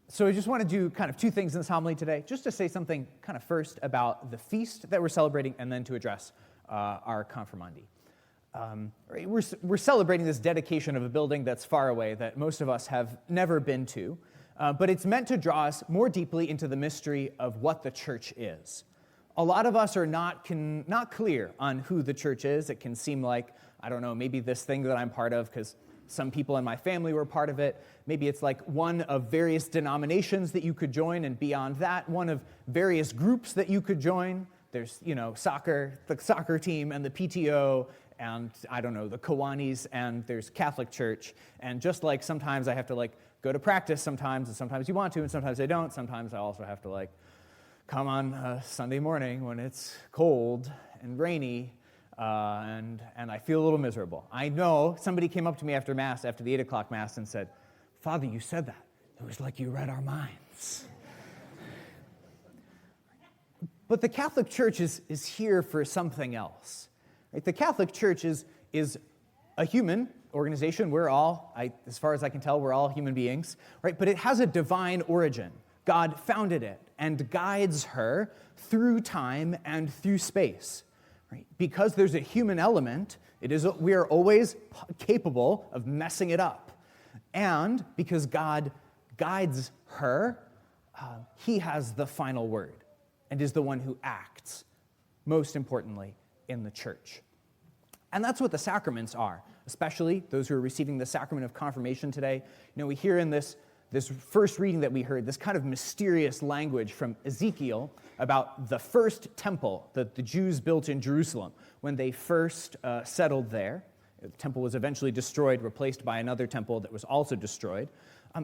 So I just want to do kind of two things in this homily today, just to say something kind of first about the feast that we're celebrating, and then to address our confirmandi. We're celebrating this dedication of a building that's far away, that most of us have never been to, but it's meant to draw us more deeply into the mystery of what the church is. A lot of us are not clear on who the church is. It can seem like, I don't know, maybe this thing that I'm part of, because some people in my family were part of it. Maybe it's like one of various denominations that you could join, and beyond that, one of various groups that you could join. There's, the soccer team and the PTO, and I don't know, the Kiwanis, and there's Catholic Church. And just like sometimes I have to go to practice sometimes, and sometimes you want to, and sometimes I don't. Sometimes I also have to come on Sunday morning when it's cold and rainy, and I feel a little miserable. I know somebody came up to me after Mass, after the 8 o'clock Mass, and said, "Father, you said that. It was like you read our minds." But the Catholic Church is here for something else. Right? The Catholic Church is a human organization. We're all, as far as I can tell, we're all human beings, right? But it has a divine origin. God founded it and guides her through time and through space. Right? Because there's a human element, we are always capable of messing it up. And because God guides her, he has the final word and is the one who acts, most importantly, in the church. And that's what the sacraments are, especially those who are receiving the sacrament of confirmation today. We hear in this first reading that we heard, this kind of mysterious language from Ezekiel about the first temple that the Jews built in Jerusalem when they first settled there. The temple was eventually destroyed, replaced by another temple that was also destroyed,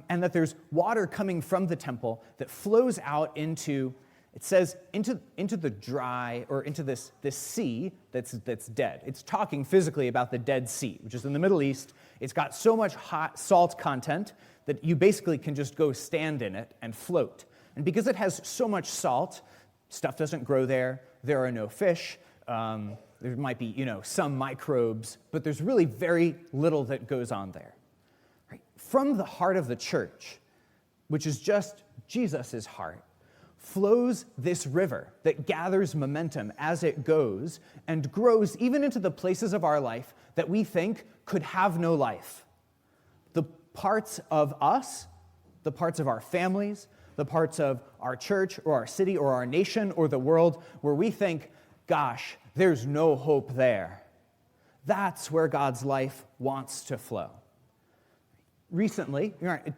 and that there's water coming from the temple that flows out into, it says, into the dry, or into this sea that's dead. It's talking physically about the Dead Sea, which is in the Middle East. It's got so much hot salt content that you basically can just go stand in it and float. And because it has so much salt, stuff doesn't grow there. There are no fish. There might be, some microbes, but there's really very little that goes on there. Right? From the heart of the church, which is just Jesus' heart, flows this river that gathers momentum as it goes and grows even into the places of our life that we think could have no life. The parts of us, the parts of our families, the parts of our church or our city or our nation or the world where we think, gosh, there's no hope there. That's where God's life wants to flow. Recently,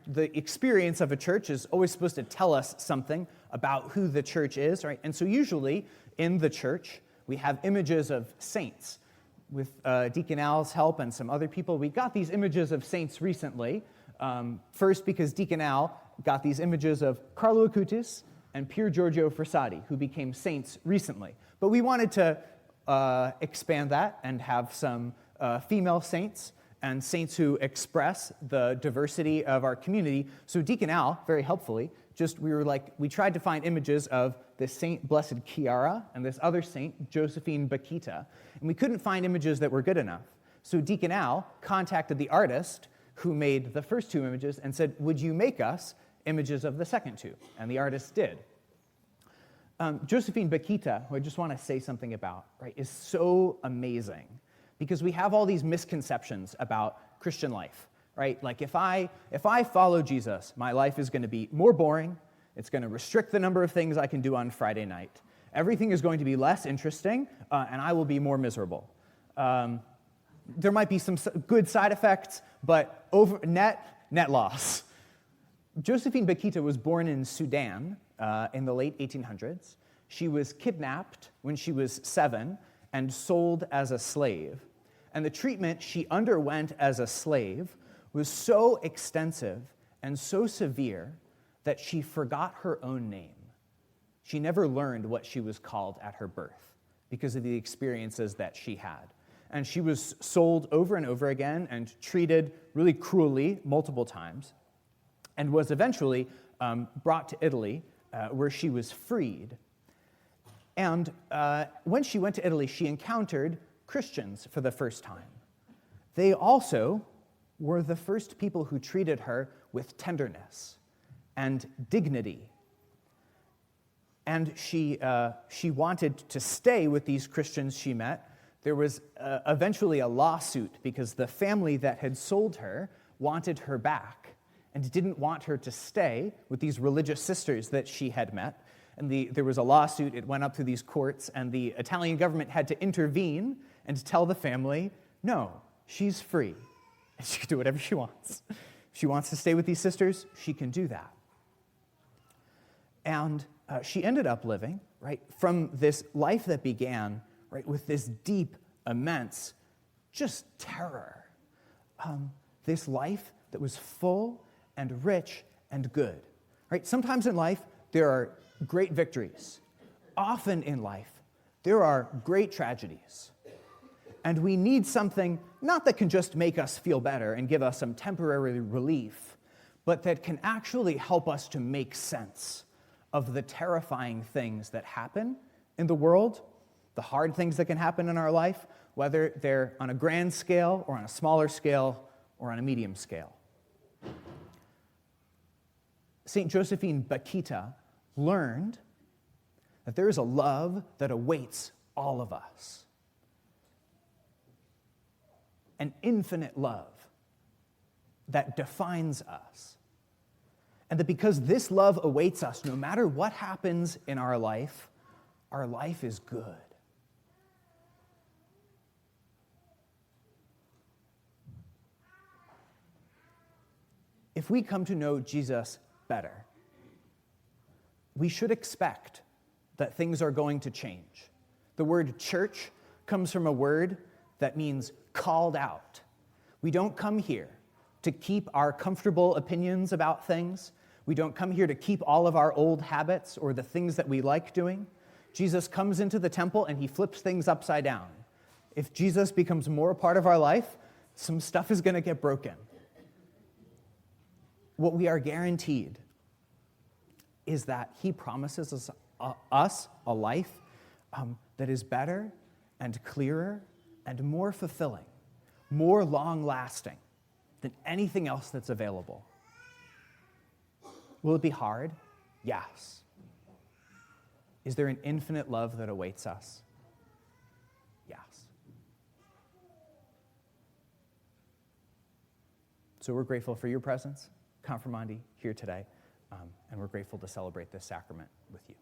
the experience of a church is always supposed to tell us something about who the church is, right? And so usually in the church, we have images of saints. With Deacon Al's help and some other people, we got these images of saints recently. First, because Deacon Al got these images of Carlo Acutis and Pier Giorgio Frassati, who became saints recently. But we wanted to expand that and have some female saints and saints who express the diversity of our community. So Deacon Al, very helpfully, we tried to find images of this Saint Blessed Chiara and this other saint, Josephine Bakhita, and we couldn't find images that were good enough. So Deacon Al contacted the artist who made the first two images and said, "Would you make us images of the second two?" And the artist did. Josephine Bakhita, who I just want to say something about, right, is so amazing because we have all these misconceptions about Christian life, right? Like if I follow Jesus, my life is going to be more boring. It's going to restrict the number of things I can do on Friday night. Everything is going to be less interesting, and I will be more miserable. There might be some good side effects, but net loss. Josephine Bakhita was born in Sudan in the late 1800s. She was kidnapped when she was 7 and sold as a slave. And the treatment she underwent as a slave was so extensive and so severe that she forgot her own name. She never learned what she was called at her birth because of the experiences that she had. And she was sold over and over again and treated really cruelly multiple times, and was eventually brought to Italy, where she was freed. And when she went to Italy, she encountered Christians for the first time. They also were the first people who treated her with tenderness and dignity. And she wanted to stay with these Christians she met. There was eventually a lawsuit because the family that had sold her wanted her back and didn't want her to stay with these religious sisters that she had met. And there was a lawsuit. It went up through these courts, and the Italian government had to intervene and tell the family, no, she's free. And she can do whatever she wants. If she wants to stay with these sisters, she can do that. And she ended up living, right, from this life that began, right, with this deep, immense, just terror. This life that was full and rich and good, right? Sometimes in life, there are great victories. Often in life, there are great tragedies. And we need something, not that can just make us feel better and give us some temporary relief, but that can actually help us to make sense of the terrifying things that happen in the world, the hard things that can happen in our life, whether they're on a grand scale or on a smaller scale or on a medium scale. St. Josephine Bakhita learned that there is a love that awaits all of us. An infinite love that defines us. And that because this love awaits us, no matter what happens in our life is good. If we come to know Jesus better, we should expect that things are going to change. The word church comes from a word that means called out. We don't come here to keep our comfortable opinions about things. We don't come here to keep all of our old habits or the things that we like doing. Jesus comes into the temple and he flips things upside down. If Jesus becomes more a part of our life, some stuff is going to get broken. What we are guaranteed is that he promises us a life that is better and clearer and more fulfilling, more long-lasting than anything else that's available. Will it be hard? Yes. Is there an infinite love that awaits us? Yes. So we're grateful for your presence, Confirmandi, here today, and we're grateful to celebrate this sacrament with you.